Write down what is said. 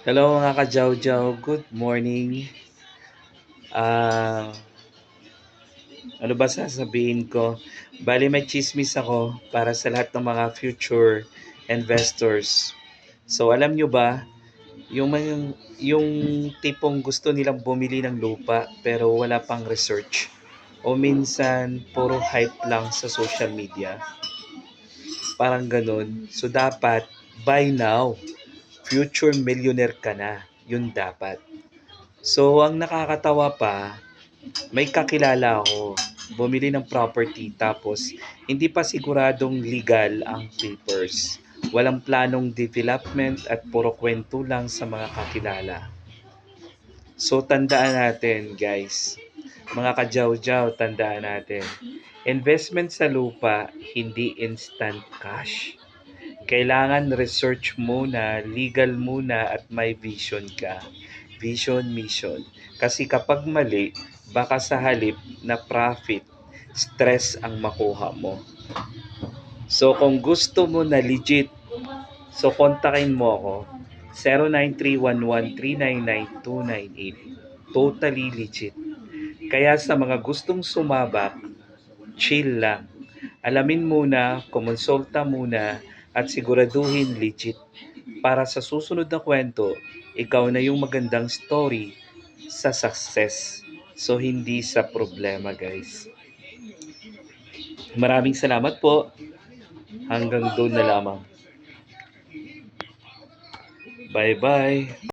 Hello mga ka-Jow-Jow, good morning. Ah, ano ba sasabihin ko? Bali may chismis ako para sa lahat ng mga future investors. So alam nyo ba, yung tipong gusto nilang bumili ng lupa pero wala pang research o minsan puro hype lang sa social media. Parang ganun. So dapat buy now, future millionaire ka na. Yun dapat. So ang nakakatawa pa, may kakilala ako, bumili ng property tapos hindi pa siguradong legal ang papers. Walang planong development at puro kwento lang sa mga kakilala. So tandaan natin guys, mga kajaw-jaw, tandaan natin. Investment sa lupa, hindi instant cash. Kailangan research muna, legal muna at may vision ka. Vision, mission. Kasi kapag mali, baka sa halip na profit, stress ang makuha mo. So kung gusto mo na legit, so kontakin mo ako 093113999298. Totally legit. Kaya sa mga gustong sumabak, chill lang. Alamin muna, kumonsulta muna, at siguraduhin legit. Para sa susunod na kwento, ikaw na yung magandang story sa success. So, hindi sa problema, guys. Maraming salamat po. Hanggang doon na lamang. Bye-bye.